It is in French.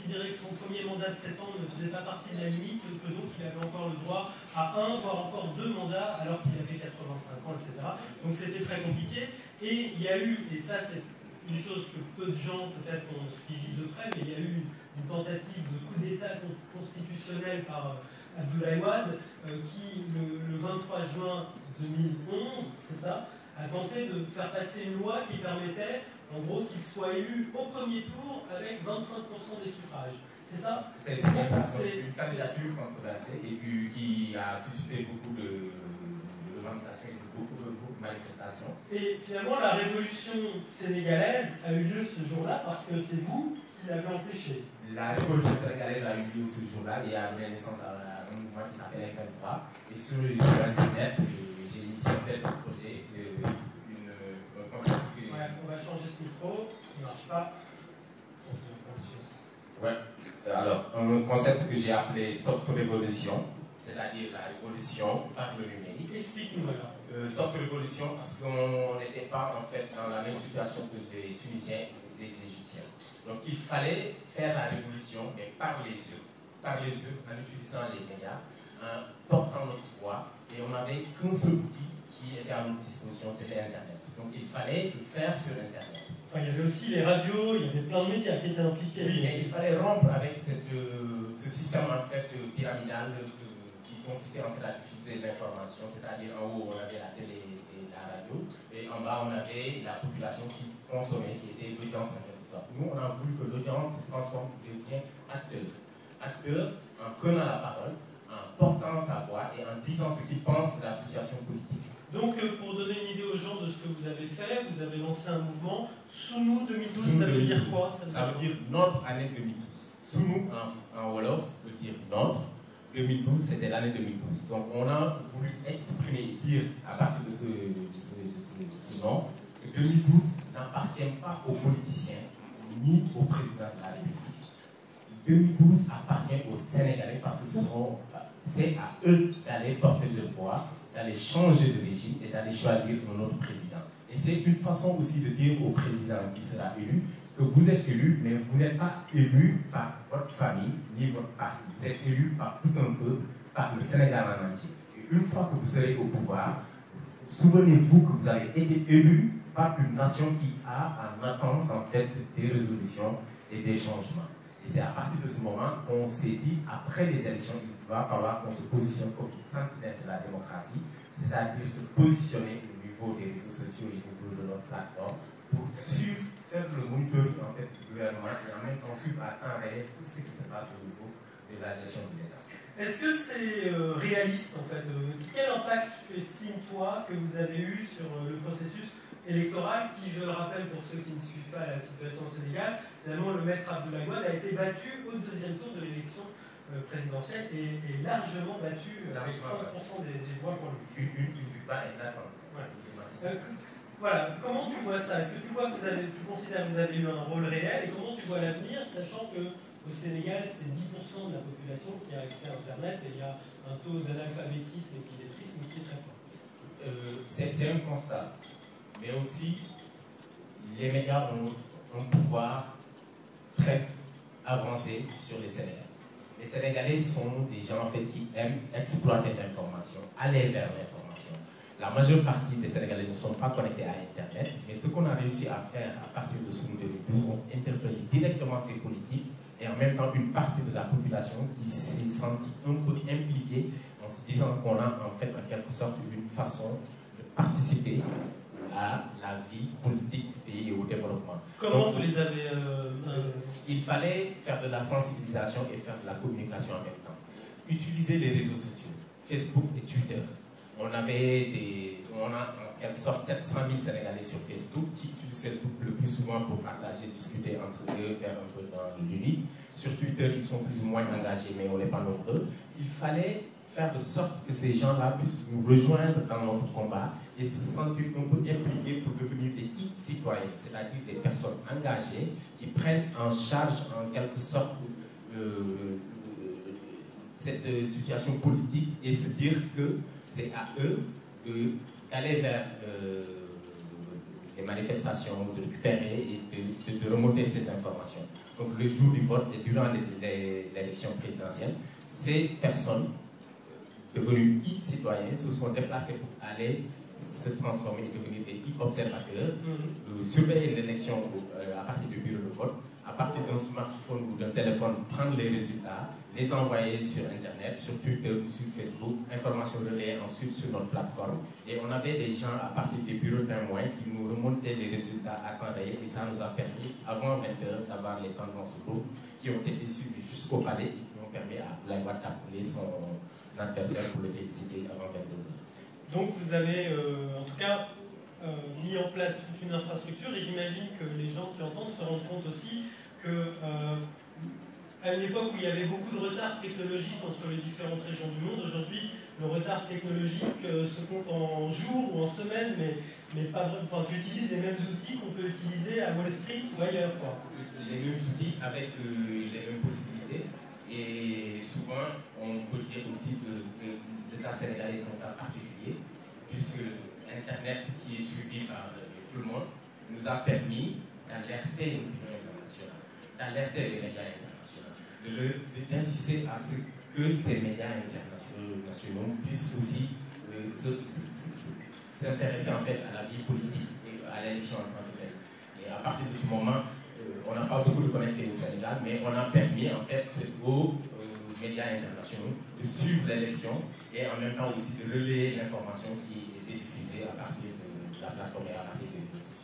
considéré que son premier mandat de 7 ans ne faisait pas partie de la limite, que donc il avait encore le droit à un, voire encore 2 mandats, alors qu'il avait 85 ans, etc. Donc c'était très compliqué. Et il y a eu, et ça c'est une chose que peu de gens peut-être ont suivi de près, mais il y a eu une tentative de coup d'État constitutionnel par Abdoulaye Wade, qui le 23 juin 2011, c'est ça, a tenté de faire passer une loi qui permettait, en gros, qu'il soit élu au premier tour avec 25% des suffrages. C'est ça? C'est une candidature controversée et puis qui a suscité beaucoup de lamentations et beaucoup de manifestations. Et finalement, la révolution sénégalaise a eu lieu ce jour-là parce que c'est vous qui l'avez empêché. La révolution sénégalaise a eu lieu ce jour-là et a donné naissance à un mouvement qui s'appelle F23. Et sur Internet, j'ai initié en fait un projet, un concept que... Ouais, on va changer ce micro, qui ne marche pas. Ouais. Alors, un concept que j'ai appelé soft révolution, c'est-à-dire la révolution par le numérique. Explique-nous alors. Soft révolution parce qu'on n'était pas en fait dans la même situation que les Tunisiens et les Égyptiens. Donc il fallait faire la révolution, mais par les yeux, en utilisant les médias, en portant notre voix, et on n'avait qu'un seul outil qui était à notre disposition, c'était Internet. Donc il fallait le faire sur Internet. Enfin, il y avait aussi les radios, il y avait plein de médias qui étaient impliqués. Oui, mais il fallait rompre avec ce système en fait pyramidal qui consistait en fait à diffuser l'information, c'est-à-dire en haut on avait la télé et la radio, et en bas on avait la population qui consommait, qui était l'audience en quelque sorte. Nous on a voulu que l'audience se transforme, devienne acteur en prenant la parole, en portant sa voix et en disant ce qu'il pense de la situation politique. Donc pour donner une idée aux gens de ce que vous avez fait, vous avez lancé un mouvement. Sounou 2012, ça veut dire quoi? Ça veut dire notre année 2012. Sounou en Wolof veut dire notre. 2012, c'était l'année 2012. Donc on a voulu exprimer et dire à partir de ce nom que 2012 n'appartient pas aux politiciens ni au président de la République. 2012 appartient aux Sénégalais parce que c'est à eux d'aller porter le voix, d'aller changer de régime et d'aller choisir un autre président. Et c'est une façon aussi de dire au président qui sera élu que vous êtes élu, mais vous n'êtes pas élu par votre famille ni votre parti. Vous êtes élu par tout un peuple, par le Sénégal en entier. Et une fois que vous serez au pouvoir, souvenez-vous que vous avez été élu par une nation qui a en attente en fait des résolutions et des changements. Et c'est à partir de ce moment qu'on s'est dit, après les élections, il va falloir qu'on se positionne comme sentinelle de la démocratie, c'est-à-dire se positionner au niveau des réseaux sociaux et au niveau de notre plateforme pour suivre, faire le monitoring en fait, du gouvernement et en même temps suivre à temps réel tout ce qui se passe au niveau de la gestion de l'État. Est-ce que c'est réaliste en fait? Quel impact estimes-toi que vous avez eu sur le processus électoral qui, je le rappelle pour ceux qui ne suivent pas la situation au Sénégal, finalement le maître Abdoulaye Wade a été battu au deuxième tour de l'élection présidentielle et largement battu avec 30% des voix pour lui. Une victoire éclatante. Voilà, comment tu vois ça? Est-ce que tu vois que tu considères que vous avez eu un rôle réel et comment tu vois l'avenir, sachant que au Sénégal, c'est 10% de la population qui a accès à Internet et il y a un taux d'analphabétisme et d'illettrisme qui est très fort. C'est un constat. Mais aussi, les médias ont un pouvoir très avancé sur les Sénégalais. Les Sénégalais sont des gens en fait, qui aiment exploiter l'information, aller vers l'information. La majeure partie des Sénégalais ne sont pas connectés à Internet, mais ce qu'on a réussi à faire à partir de ce 2012, on interpelle directement ces politiques et en même temps une partie de la population qui s'est sentie un peu impliquée en se disant qu'on a en fait en quelque sorte une façon de participer à la vie politique du pays et au développement. Comment donc, vous les avez... Il fallait faire de la sensibilisation et faire de la communication en même temps. Utiliser les réseaux sociaux, Facebook et Twitter. On a en quelque sorte 700 000 Sénégalais sur Facebook qui utilisent Facebook le plus souvent pour partager, discuter entre eux, faire un peu dans l'unité. Sur Twitter, ils sont plus ou moins engagés, mais on n'est pas nombreux. Il fallait faire de sorte que ces gens-là puissent nous rejoindre dans notre combat et se sentir un peu impliqués pour devenir des citoyens, c'est-à-dire des personnes engagées qui prennent en charge en quelque sorte cette situation politique et se dire que c'est à eux d'aller vers des manifestations, de récupérer et de remonter ces informations. Donc le jour du vote et durant l'élection présidentielle, ces personnes devenues e-citoyens se sont déplacées pour aller se transformer et devenir des e-observateurs, surveiller l'élection à partir du bureau de vote, à partir d'un smartphone ou d'un téléphone, prendre les résultats, les envoyer sur Internet, sur Twitter, sur Facebook, informations relayées ensuite sur notre plateforme. Et on avait des gens à partir des bureaux témoins qui nous remontaient les résultats à temps réel, et ça nous a permis, avant 20h, d'avoir les tendances groupes qui ont été suivies jusqu'au palais et qui ont permis à Abdoulaye Wade d'appeler son adversaire pour le féliciter avant 22h. Donc vous avez en tout cas mis en place toute une infrastructure, et j'imagine que les gens qui entendent se rendent compte aussi que à une époque où il y avait beaucoup de retard technologique entre les différentes régions du monde, aujourd'hui le retard technologique se compte en jours ou en semaines, mais pas vraiment. Enfin, tu utilises les mêmes outils qu'on peut utiliser à Wall Street ou ailleurs, quoi. Les mêmes outils avec les mêmes possibilités, et souvent on peut dire aussi que l'État sénégalais est un cas particulier, puisque Internet, qui est suivi par tout le monde, nous a permis d'alerter l'opinion internationale, d'alerter les médias internationaux, d'insister à ce que ces médias internationaux puissent aussi s'intéresser en fait à la vie politique et à l'élection en tant que telle. Et à partir de ce moment, on n'a pas beaucoup de connectés au Sénégal, mais on a permis en fait aux médias internationaux de suivre l'élection et en même temps aussi de relayer l'information qui était diffusée à partir de la plateforme et à partir des réseaux sociaux.